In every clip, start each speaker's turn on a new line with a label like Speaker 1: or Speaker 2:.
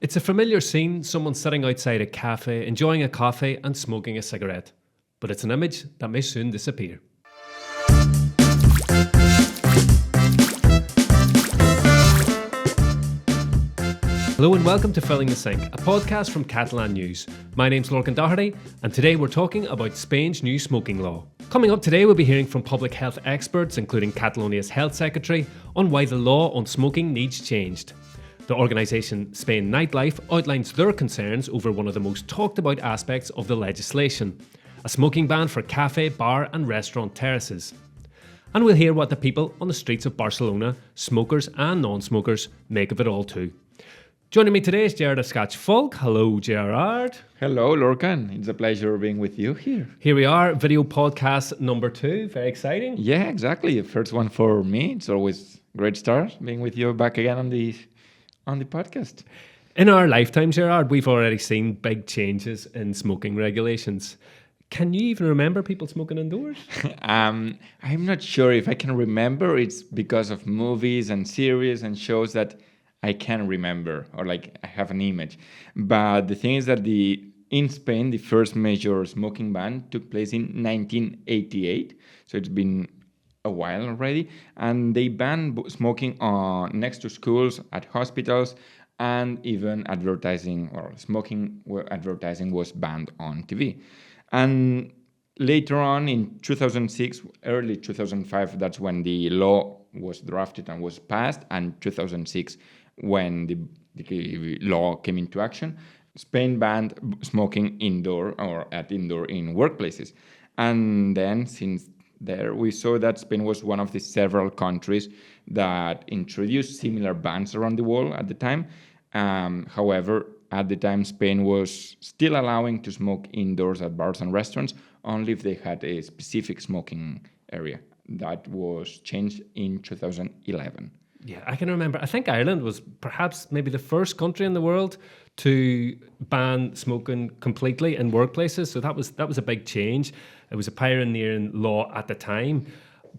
Speaker 1: It's a familiar scene, someone sitting outside a cafe, enjoying a coffee and smoking a cigarette. But it's an image that may soon disappear. Hello and welcome to Filling the Sink, a podcast from Catalan News. My name's Lorcan Doherty, and today we're talking about Spain's new smoking law. Coming up today, we'll be hearing from public health experts, including Catalonia's health secretary, on why the law on smoking needs changed. The organisation Spain Nightlife outlines their concerns over one of the most talked about aspects of the legislation, a smoking ban for café, bar and restaurant terraces. And we'll hear what the people on the streets of Barcelona, smokers and non-smokers, make of it all too. Joining me today is Gerard Escaich Folch. Hello, Gerard.
Speaker 2: Hello, Lorcan. It's a pleasure being with you here.
Speaker 1: Here we are, video podcast number 2. Very exciting.
Speaker 2: Yeah, exactly. The first one for me. It's always a great start being with you back again on the podcast.
Speaker 1: In our lifetime, Gerard, we've already seen big changes in smoking regulations. Can you even remember people smoking indoors?
Speaker 2: I'm not sure if I can remember. It's because of movies and series and shows that I can remember, or like I have an image. But the thing is that in Spain, the first major smoking ban took place in 1988. So it's been a while already. And they banned smoking next to schools, at hospitals, and even advertising, or smoking advertising was banned on TV. And later on in 2006, early 2005, that's when the law was drafted and was passed, and 2006 when the law came into action, Spain banned smoking indoor or at indoor in workplaces. And then since there, we saw that Spain was one of the several countries that introduced similar bans around the world at the time. However, at the time, Spain was still allowing to smoke indoors at bars and restaurants, only if they had a specific smoking area. That was changed in 2011.
Speaker 1: Yeah, I can remember. I think Ireland was perhaps maybe the first country in the world to ban smoking completely in workplaces. So that was a big change. It was a pioneering law at the time.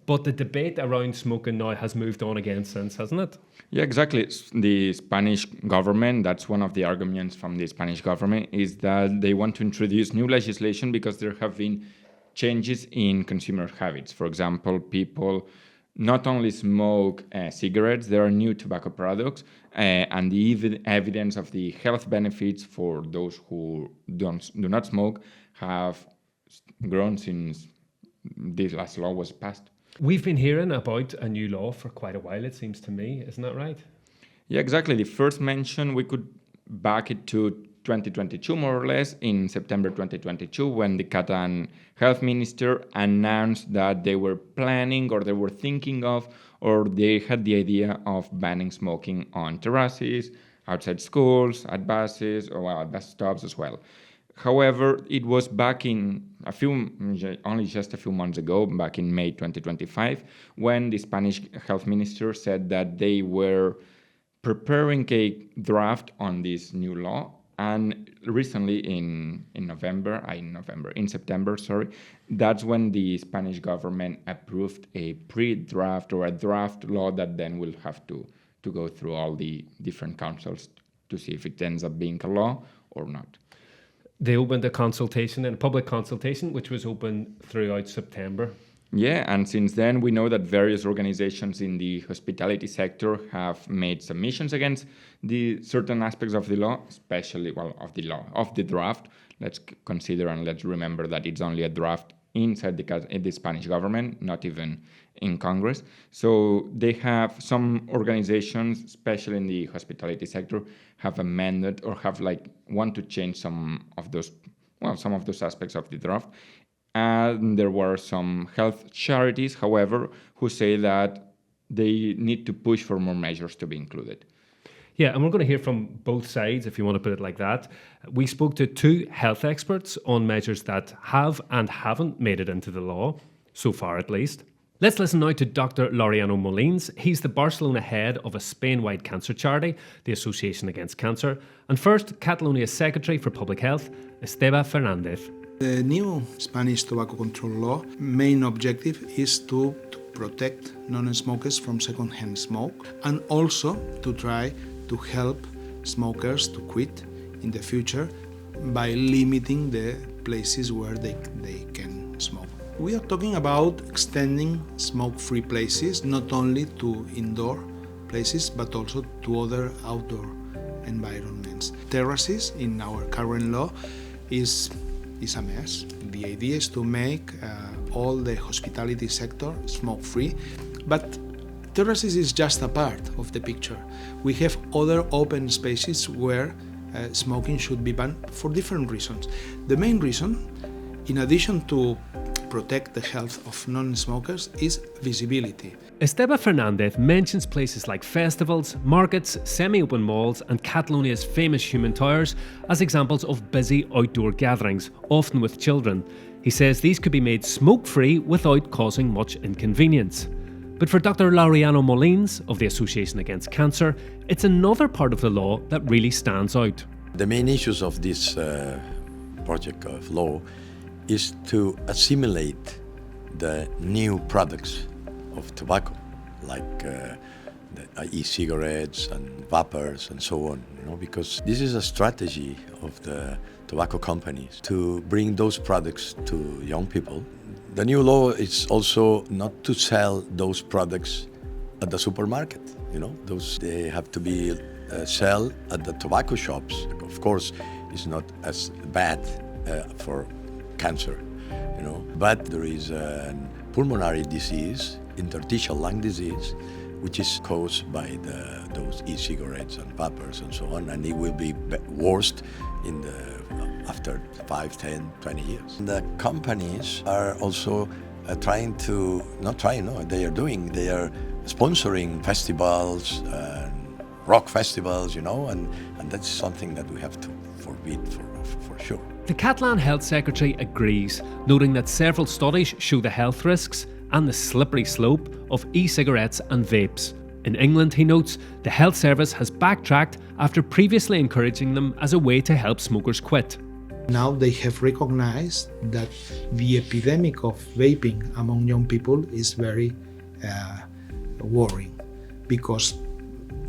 Speaker 1: But the debate around smoking now has moved on again since, hasn't it?
Speaker 2: Yeah, exactly. The Spanish government, that's one of the arguments from the Spanish government, is that they want to introduce new legislation because there have been changes in consumer habits. For example, people not only smoke cigarettes, there are new tobacco products, and the evidence of the health benefits for those who do not smoke have grown since this last law was passed.
Speaker 1: We've been hearing about a new law for quite a while, it seems to me. Isn't that right?
Speaker 2: Yeah, exactly. The first mention, we could back it to 2022, more or less, in September 2022, when the Catalan health minister announced that they were planning, or they were thinking of, or they had the idea of banning smoking on terraces, outside schools, at buses, or at bus stops as well. However, it was back in only just a few months ago, back in May 2025, when the Spanish health minister said that they were preparing a draft on this new law. And recently in September, that's when the Spanish government approved a pre-draft or a draft law that then will have to go through all the different councils to see if it ends up being a law or not.
Speaker 1: They opened a public consultation, which was open throughout September.
Speaker 2: Yeah, and since then we know that various organizations in the hospitality sector have made submissions against the certain aspects of the law, especially, of the draft. Let's consider and let's remember that it's only a draft inside the Spanish government, not even in Congress. So they have some organizations, especially in the hospitality sector, have amended or want to change some of those aspects of the draft. And there were some health charities, however, who say that they need to push for more measures to be included.
Speaker 1: Yeah, and we're going to hear from both sides, if you want to put it like that. We spoke to 2 health experts on measures that have and haven't made it into the law, so far at least. Let's listen now to Dr. Laureano Molins. He's the Barcelona head of a Spain-wide cancer charity, the Association Against Cancer. And first, Catalonia's Secretary for Public Health, Esteve Fernández.
Speaker 3: The new Spanish tobacco control law main objective is to protect non-smokers from second-hand smoke and also to try to help smokers to quit in the future by limiting the places where they can smoke. We are talking about extending smoke-free places not only to indoor places but also to other outdoor environments. Terraces in our current law is a mess. The idea is to make all the hospitality sector smoke-free, but terraces is just a part of the picture. We have other open spaces where smoking should be banned for different reasons. The main reason, in addition to protect the health of non-smokers, is visibility.
Speaker 1: Esteve Fernández mentions places like festivals, markets, semi-open malls and Catalonia's famous human towers as examples of busy outdoor gatherings, often with children. He says these could be made smoke-free without causing much inconvenience. But for Dr. Laureano Molins of the Association Against Cancer, it's another part of the law that really stands out.
Speaker 4: The main issues of this project of law is to assimilate the new products of tobacco, like the e-cigarettes and vapors and so on, because this is a strategy of the tobacco companies to bring those products to young people. The new law is also not to sell those products at the supermarket, those they have to be sell at the tobacco shops. Of course, it's not as bad for cancer, but there is a pulmonary disease, interstitial lung disease, which is caused by those e-cigarettes and vapors and so on, and it will be worse after 5, 10, 20 years. The companies are also they are sponsoring festivals, rock festivals, and that's something that we have to forbid for sure.
Speaker 1: The Catalan Health Secretary agrees, noting that several studies show the health risks and the slippery slope of e-cigarettes and vapes. In England, he notes, the health service has backtracked after previously encouraging them as a way to help smokers quit.
Speaker 3: Now they have recognized that the epidemic of vaping among young people is very worrying, because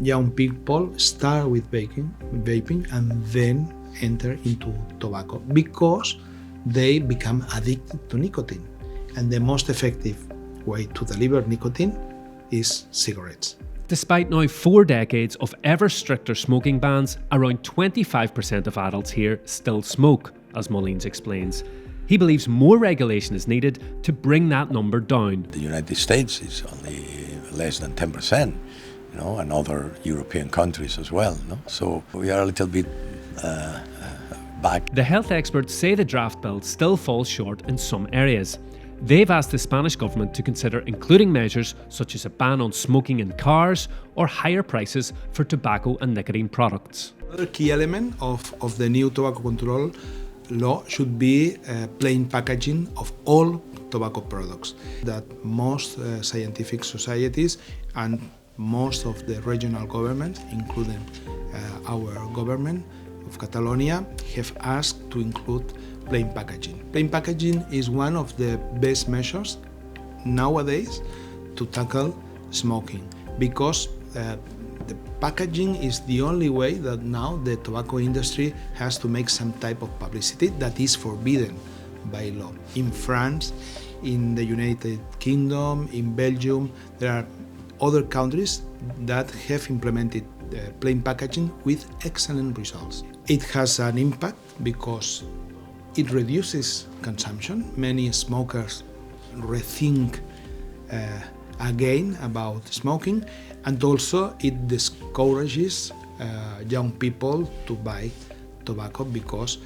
Speaker 3: young people start with vaping and then enter into tobacco because they become addicted to nicotine, and the most effective way to deliver nicotine is cigarettes.
Speaker 1: Despite now 4 decades of ever stricter smoking bans, around 25% of adults here still smoke, as Molins explains. He believes more regulation is needed to bring that number down.
Speaker 4: The United States is only less than 10%, and other European countries as well. So we are a little bit back.
Speaker 1: The health experts say the draft bill still falls short in some areas. They've asked the Spanish government to consider including measures such as a ban on smoking in cars or higher prices for tobacco and nicotine products.
Speaker 3: Another key element of the new tobacco control law should be plain packaging of all tobacco products. That most scientific societies and most of the regional governments, including our government of Catalonia, have asked to include plain packaging. Plain packaging is one of the best measures nowadays to tackle smoking, because the packaging is the only way that now the tobacco industry has to make some type of publicity that is forbidden by law. In France, in the United Kingdom, in Belgium, there are other countries that have implemented plain packaging with excellent results. It has an impact because it reduces consumption. Many smokers rethink again about smoking, and also it discourages young people to buy tobacco because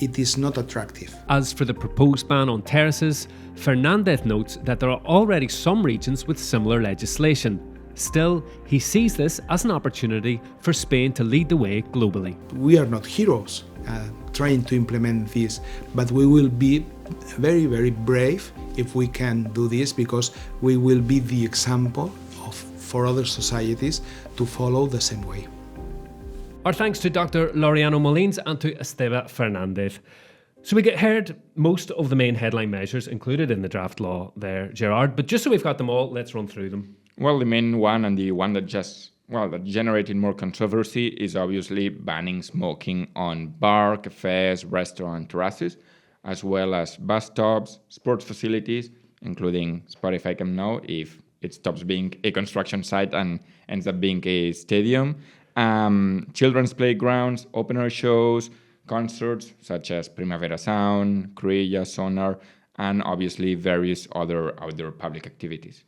Speaker 3: it is not attractive.
Speaker 1: As for the proposed ban on terraces, Fernández notes that there are already some regions with similar legislation. Still, he sees this as an opportunity for Spain to lead the way globally.
Speaker 3: We are not heroes trying to implement this, but we will be very, very brave if we can do this, because we will be the example for other societies to follow the same way.
Speaker 1: Our thanks to Dr. Laureano Molins and to Esteve Fernández. So we heard most of the main headline measures included in the draft law there, Gerard, but just so we've got them all, let's run through them.
Speaker 2: Well, the main one, and the one that just that generated more controversy is obviously banning smoking on bar, cafes, restaurant terraces, as well as bus stops, sports facilities, including Spotify Camp Nou if it stops being a construction site and ends up being a stadium, children's playgrounds, open-air shows, concerts such as Primavera Sound, Cruilla, Sonar, and obviously various other outdoor public activities.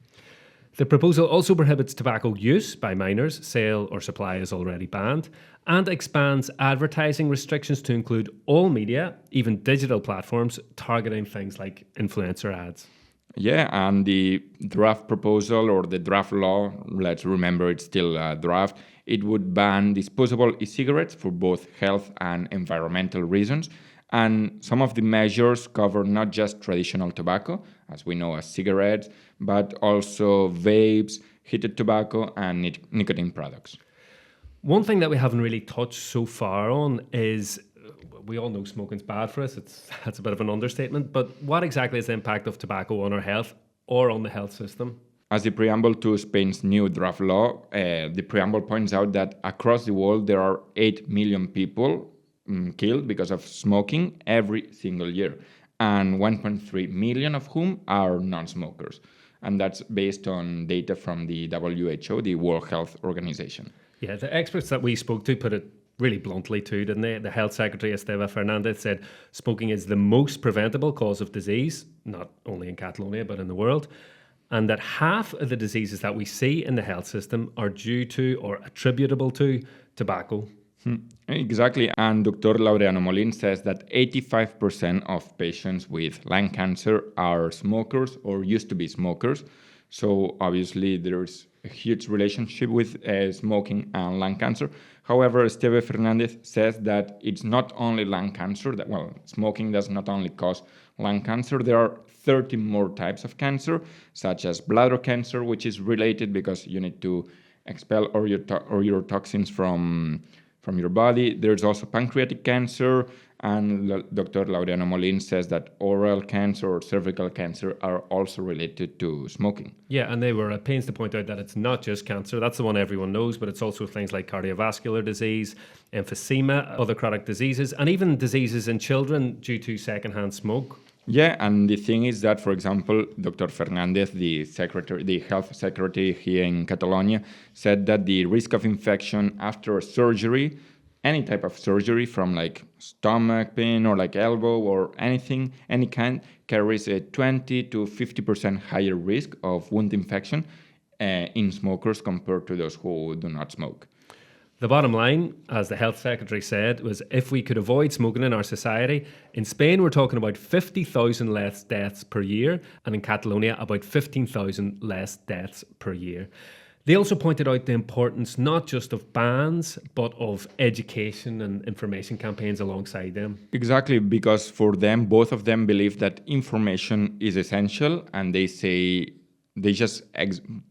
Speaker 1: The proposal also prohibits tobacco use by minors, sale or supply is already banned, and expands advertising restrictions to include all media, even digital platforms, targeting things like influencer ads.
Speaker 2: Yeah, and the draft proposal or the draft law, let's remember it's still a draft, it would ban disposable e-cigarettes for both health and environmental reasons. And some of the measures cover not just traditional tobacco, as we know as cigarettes, but also vapes, heated tobacco, and nicotine products.
Speaker 1: One thing that we haven't really touched so far on is, we all know smoking's bad for us. That's a bit of an understatement. But what exactly is the impact of tobacco on our health or on the health system?
Speaker 2: As the preamble to Spain's new draft law, the preamble points out that across the world there are 8 million people killed because of smoking every single year, and 1.3 million of whom are non-smokers. And that's based on data from the WHO, the World Health Organization.
Speaker 1: Yeah, the experts that we spoke to put it really bluntly too, didn't they? The Health Secretary, Esteve Fernández, said smoking is the most preventable cause of disease, not only in Catalonia, but in the world, and that half of the diseases that we see in the health system are due to or attributable to tobacco.
Speaker 2: Exactly, and Dr. Laureano Molins says that 85% of patients with lung cancer are smokers or used to be smokers. So obviously there's a huge relationship with smoking and lung cancer. However, Esteve Fernández says that it's not only lung cancer, smoking does not only cause lung cancer. There are 30 more types of cancer, such as bladder cancer, which is related because you need to expel all your toxins from your body. There's also pancreatic cancer, and Dr. Laureano Molins says that oral cancer or cervical cancer are also related to smoking.
Speaker 1: Yeah, and they were at pains to point out that it's not just cancer. That's the one everyone knows, but it's also things like cardiovascular disease, emphysema, other chronic diseases, and even diseases in children due to secondhand smoke.
Speaker 2: Yeah, and the thing is that, for example, Dr. Fernández, the health secretary here in Catalonia, said that the risk of infection after surgery, any type of surgery from like stomach pain or like elbow or anything, any kind, carries a 20 to 50% higher risk of wound infection in smokers compared to those who do not smoke.
Speaker 1: The bottom line, as the health secretary said, was if we could avoid smoking in our society, in Spain we're talking about 50,000 less deaths per year, and in Catalonia about 15,000 less deaths per year. They also pointed out the importance not just of bans, but of education and information campaigns alongside them.
Speaker 2: Exactly, because for them, both of them believe that information is essential, and they just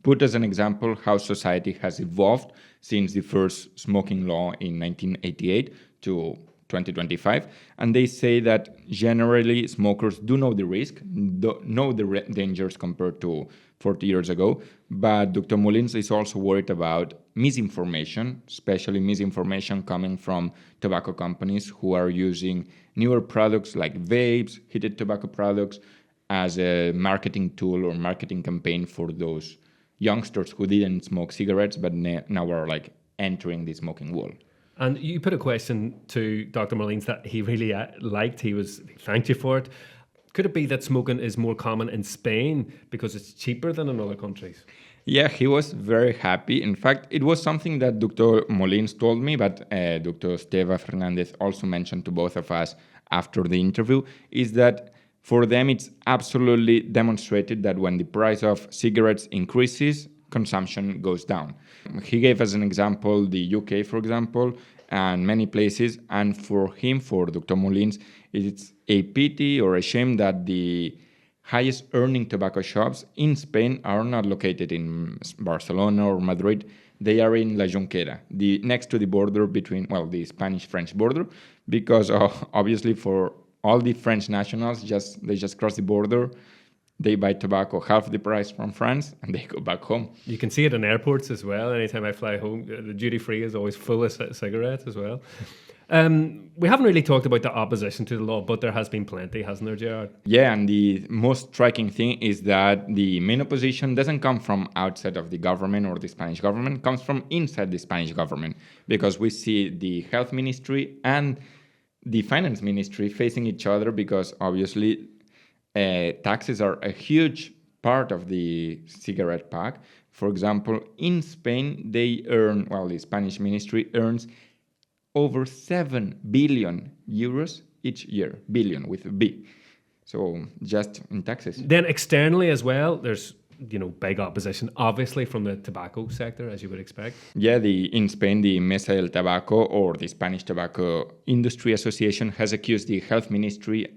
Speaker 2: put as an example how society has evolved since the first smoking law in 1988 to 2025. And they say that generally smokers do know the risk, know the dangers compared to 40 years ago. But Dr. Molins is also worried about misinformation, especially misinformation coming from tobacco companies who are using newer products like vapes, heated tobacco products, as a marketing tool or marketing campaign for those youngsters who didn't smoke cigarettes but now are like entering the smoking world.
Speaker 1: And you put a question to Dr. Molins that he really liked. He thanked you for it. Could it be that smoking is more common in Spain because it's cheaper than in other countries?
Speaker 2: Yeah, he was very happy. In fact, it was something that Dr. Molins told me, but Dr. Esteve Fernández also mentioned to both of us after the interview, is that for them, it's absolutely demonstrated that when the price of cigarettes increases, consumption goes down. He gave as an example the UK, for example, and many places. And for him, for Dr. Molins, it's a pity or a shame that the highest earning tobacco shops in Spain are not located in Barcelona or Madrid. They are in La Jonquera, next to the border between, the Spanish-French border, because obviously for all the French nationals, they just cross the border They buy tobacco half the price from France and they go back home.
Speaker 1: You can see it in airports as well. Anytime I fly home, the duty free is always full of cigarettes as well. We haven't really talked about the opposition to the law, but there has been plenty, hasn't there, Gerard?
Speaker 2: Yeah, and the most striking thing is that the main opposition doesn't come from outside of the government or the Spanish government, it comes from inside the Spanish government, because we see the health ministry and the finance ministry facing each other because obviously taxes are a huge part of the cigarette pack. For example, in Spain, the Spanish ministry earns over 7 billion euros each year, billion with a B. So just in taxes.
Speaker 1: Then externally as well, there's big opposition, obviously from the tobacco sector, as you would expect.
Speaker 2: Yeah, in Spain, the Mesa del Tabaco, or the Spanish Tobacco Industry Association, has accused the health ministry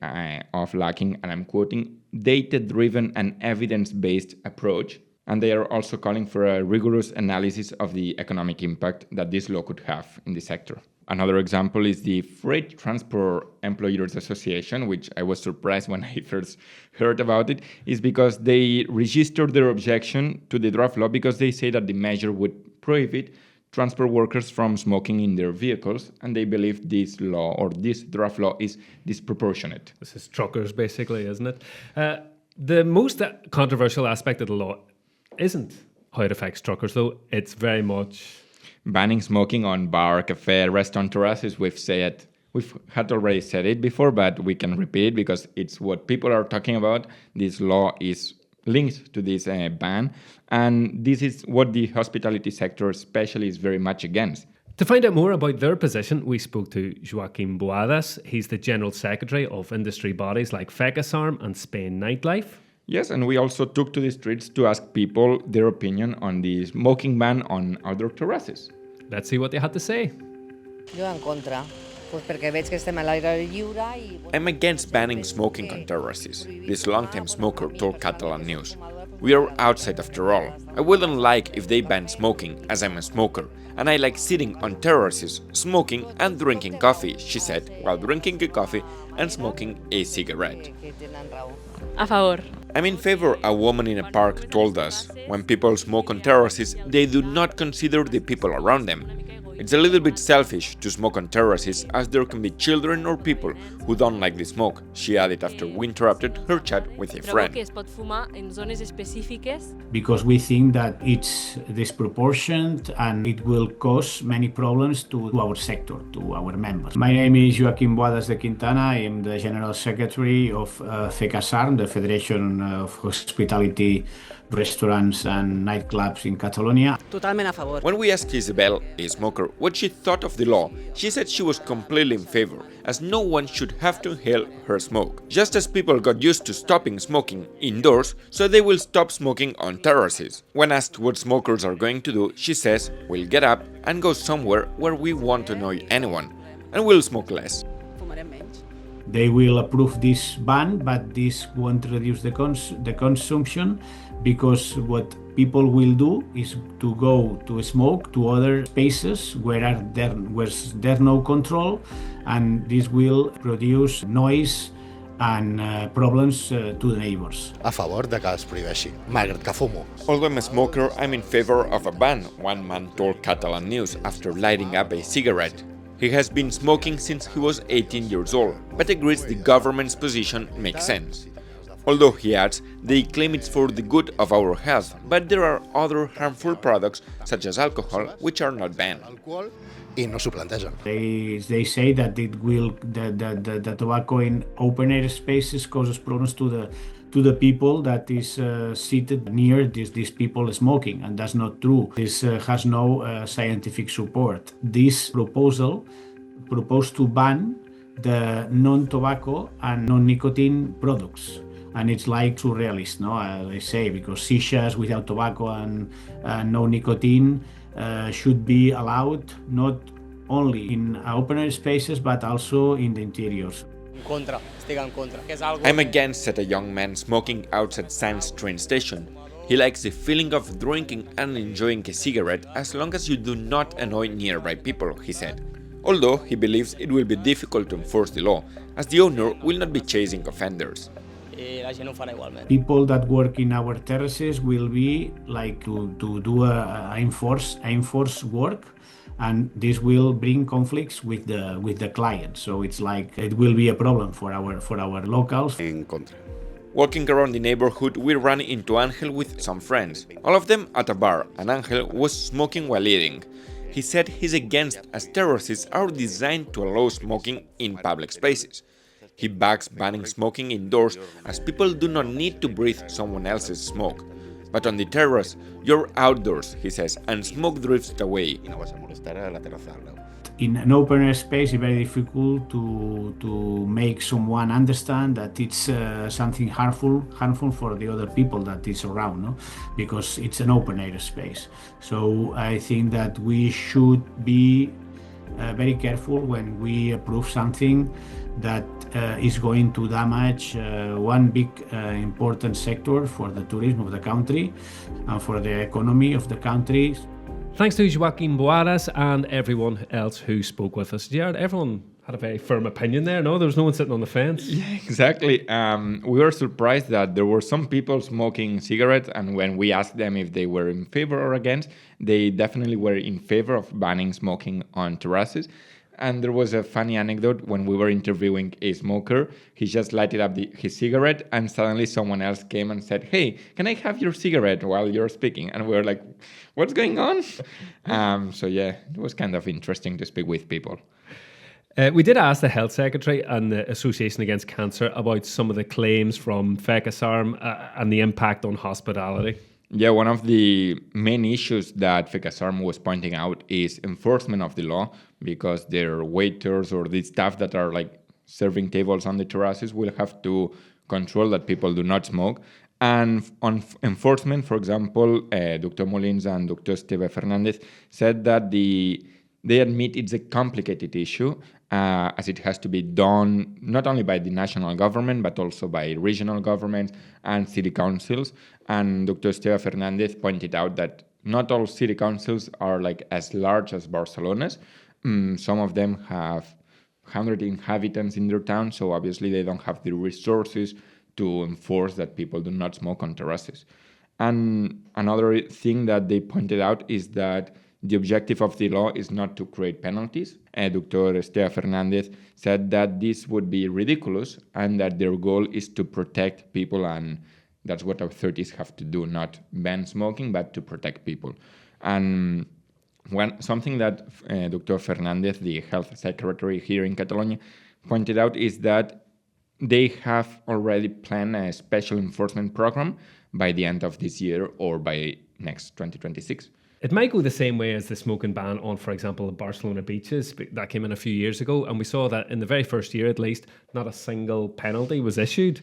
Speaker 2: of lacking, and I'm quoting, data-driven and evidence-based approach. And they are also calling for a rigorous analysis of the economic impact that this law could have in the sector. Another example is the Freight Transport Employers Association, which I was surprised when I first heard about it, is because they registered their objection to the draft law because they say that the measure would prohibit transport workers from smoking in their vehicles, and they believe this law or this draft law is disproportionate.
Speaker 1: This is truckers, basically, isn't it? The most controversial aspect of the law isn't how it affects truckers, though. It's very much
Speaker 2: banning smoking on bar, café, restaurant terraces. We've had already said it before, but we can repeat it because it's what people are talking about. This law is linked to this ban, and this is what the hospitality sector especially is very much against.
Speaker 1: To find out more about their position, we spoke to Joaquim Boadas. He's the General Secretary of industry bodies like FECASARM and Spain Nightlife.
Speaker 2: Yes, and we also took to the streets to ask people their opinion on the smoking ban on outdoor terraces.
Speaker 1: Let's see what they had to say.
Speaker 5: I'm against banning smoking on terraces, this long-time smoker told Catalan News. We are outside after all. I wouldn't like if they banned smoking, as I'm a smoker, and I like sitting on terraces, smoking and drinking coffee, she said, while drinking a coffee and smoking a cigarette.
Speaker 6: A favor.
Speaker 5: I'm in favor, a woman in a park told us. When people smoke on terraces, they do not consider the people around them. It's a little bit selfish to smoke on terraces, as there can be children or people who don't like the smoke, she added after we interrupted her chat with a friend.
Speaker 7: Because we think that it's disproportionate and it will cause many problems to our sector, to our members. My name is Joaquim Boadas de Quintana. I am the General Secretary of FECASARM, the Federation of Hospitality, Restaurants and Nightclubs in Catalonia.
Speaker 6: Totalment a favor.
Speaker 5: When we asked Isabel, a smoker, what she thought of the law, she said she was completely in favor, as no one should have to inhale her smoke. Just as people got used to stopping smoking indoors, so they will stop smoking on terraces. When asked what smokers are going to do, she says, we'll get up and go somewhere where we won't annoy anyone, and we'll smoke less.
Speaker 7: They will approve this ban, but this won't reduce the consumption, because what people will do is to go to smoke to other spaces where there's no control, and this will produce noise and problems to the neighbors.
Speaker 8: A favor de que es prohibeixi, malgrat que fumo.
Speaker 5: Although I'm a smoker, I'm in favor of a ban, one man told Catalan News after lighting up a cigarette. He has been smoking since he was 18 years old, but agrees the government's position makes sense. Although, he adds, they claim it's for the good of our health, but there are other harmful products, such as alcohol, which are not banned.
Speaker 8: I no s'ho plantegen.
Speaker 7: They say that the tobacco in open air spaces causes problems to the people that is seated near these people smoking, and that's not true. This has no scientific support. This proposal proposed to ban the non-tobacco and non-nicotine products. And it's like surrealist, no? They say, because sishas without tobacco and no nicotine should be allowed not only in open air spaces but also in the interiors.
Speaker 5: I'm against, said a young man smoking outside Sands train station. He likes the feeling of drinking and enjoying a cigarette as long as you do not annoy nearby people, he said. Although he believes it will be difficult to enforce the law, as the owner will not be chasing offenders.
Speaker 7: People that work in our terraces will be like to do a enforce work, and this will bring conflicts with the client. So it's like it will be a problem for our locals.
Speaker 8: En contra.
Speaker 5: Walking around the neighborhood, we ran into Angel with some friends, all of them at a bar, and Angel was smoking while eating. He said he's against as terraces are designed to allow smoking in public spaces. He backs banning smoking indoors as people do not need to breathe someone else's smoke. But on the terrace, you're outdoors, he says, and smoke drifts away.
Speaker 8: Y no vas a molestar a la terraza al lado.
Speaker 7: In an open air space, it's very difficult to make someone understand that it's something harmful for the other people that is around, no? Because it's an open air space. So I think that we should be very careful when we approve something that is going to damage one big important sector for the tourism of the country and for the economy of the country.
Speaker 1: Thanks to Joaquim Boadas and everyone else who spoke with us. Gerard, everyone had a very firm opinion there, no? There was no one sitting on the fence.
Speaker 2: Yeah, exactly. We were surprised that there were some people smoking cigarettes, and when we asked them if they were in favor or against, they definitely were in favor of banning smoking on terraces. And there was a funny anecdote when we were interviewing a smoker. He just lighted up his cigarette, and suddenly someone else came and said, "Hey, can I have your cigarette while you're speaking?" And we were like, "What's going on?" So yeah, it was kind of interesting to speak with people.
Speaker 1: We did ask the Health Secretary and the Association Against Cancer about some of the claims from FECASARM and the impact on hospitality.
Speaker 2: Yeah, one of the main issues that FECASARM was pointing out is enforcement of the law, because their waiters or the staff that are like serving tables on the terraces will have to control that people do not smoke. And on enforcement, for example, Dr. Molins and Dr. Esteve Fernández said that they admit it's a complicated issue, as it has to be done not only by the national government, but also by regional governments and city councils. And Dr. Esteve Fernández pointed out that not all city councils are like as large as Barcelona's. Some of them have 100 inhabitants in their town, so obviously they don't have the resources to enforce that people do not smoke on terraces. And another thing that they pointed out is that the objective of the law is not to create penalties. Dr. Esteve Fernández said that this would be ridiculous and that their goal is to protect people, and that's what authorities have to do, not ban smoking, but to protect people. And something that Dr. Fernández, the health secretary here in Catalonia, pointed out is that they have already planned a special enforcement program by the end of this year or by next 2026.
Speaker 1: It might go the same way as the smoking ban on, for example, the Barcelona beaches. That came in a few years ago, and we saw that in the very first year, at least, not a single penalty was issued,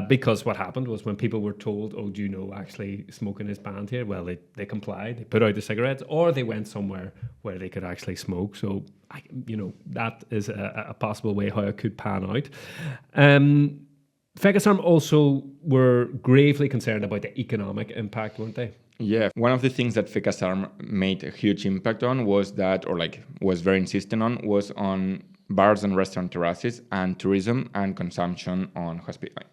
Speaker 1: because what happened was when people were told, "Oh, do you know actually smoking is banned here?" Well, they complied, they put out the cigarettes, or they went somewhere where they could actually smoke. So, that is a possible way how it could pan out. FECASARM also were gravely concerned about the economic impact, weren't they?
Speaker 2: Yeah, one of the things that FECASARM made a huge impact on was very insistent on, was on bars and restaurant terraces and tourism and consumption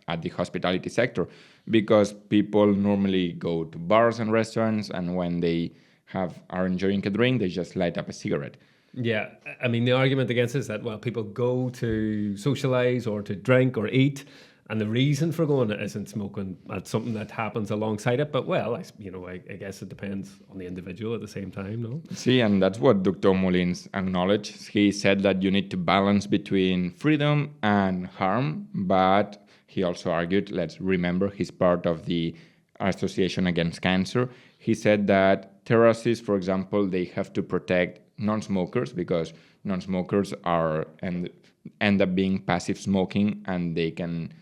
Speaker 2: at the hospitality sector, because people normally go to bars and restaurants, and when they are enjoying a drink, they just light up a cigarette.
Speaker 1: Yeah, I mean, the argument against it is that, well, people go to socialise or to drink or eat, and the reason for going isn't smoking. That's something that happens alongside it. But, well, I guess it depends on the individual at the same time, no?
Speaker 2: See, and that's what Dr. Molins acknowledged. He said that you need to balance between freedom and harm, but he also argued, let's remember, he's part of the Association Against Cancer. He said that terraces, for example, they have to protect non-smokers, because non-smokers end up being passive smoking, and they can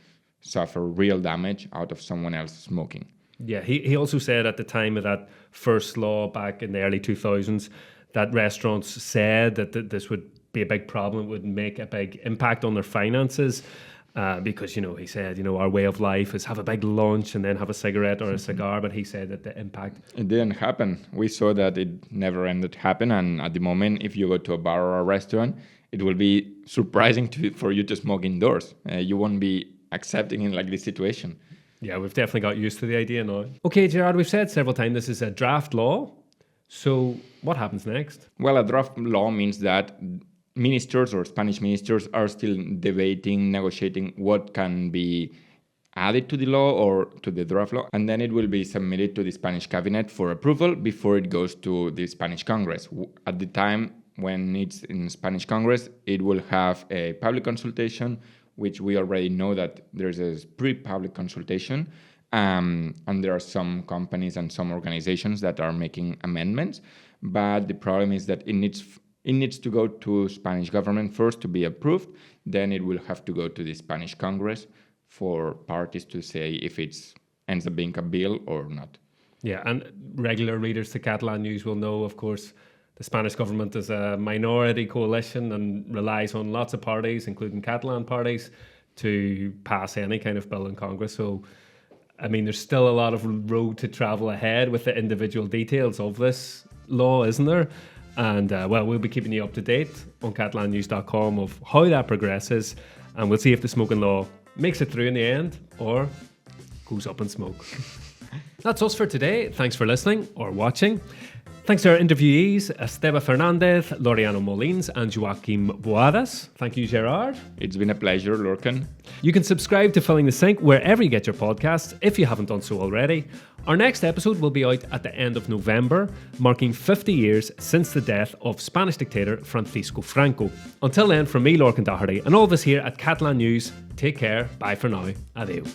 Speaker 2: suffer real damage out of someone else smoking.
Speaker 1: Yeah, he also said at the time of that first law back in the early 2000s that restaurants said that this would be a big problem, it would make a big impact on their finances, because, he said, our way of life is have a big lunch and then have a cigarette or a cigar, but he said that the impact...
Speaker 2: It didn't happen. We saw that it never ended happen, and at the moment, if you go to a bar or a restaurant, it will be surprising for you to smoke indoors. You won't be accepting in like this situation.
Speaker 1: Yeah, we've definitely got used to the idea now. Okay, Gerard, we've said several times this is a draft law. So what happens next?
Speaker 2: Well, a draft law means that ministers or Spanish ministers are still debating, negotiating what can be added to the law or to the draft law, and then it will be submitted to the Spanish cabinet for approval before it goes to the Spanish Congress. At the time when it's in Spanish Congress, it will have a public consultation, which we already know that there's a pre-public consultation, and there are some companies and some organizations that are making amendments, but the problem is that it needs to go to Spanish government first to be approved, then it will have to go to the Spanish Congress for parties to say if it ends up being a bill or not.
Speaker 1: Yeah, and regular readers to Catalan News will know, of course, the Spanish government is a minority coalition and relies on lots of parties, including Catalan parties, to pass any kind of bill in Congress. So, I mean, there's still a lot of road to travel ahead with the individual details of this law, isn't there? And, well, we'll be keeping you up to date on catalannews.com of how that progresses, and we'll see if the smoking law makes it through in the end or goes up in smoke. That's us for today. Thanks for listening or watching. Thanks to our interviewees, Esteve Fernández, Laureano Molins, and Joaquim Boadas. Thank you, Gerard.
Speaker 2: It's been a pleasure, Lorcan.
Speaker 1: You can subscribe to Filling the Sink wherever you get your podcasts if you haven't done so already. Our next episode will be out at the end of November, marking 50 years since the death of Spanish dictator Francisco Franco. Until then, from me, Lorcan Doherty, and all of us here at Catalan News, take care, bye for now, adieu.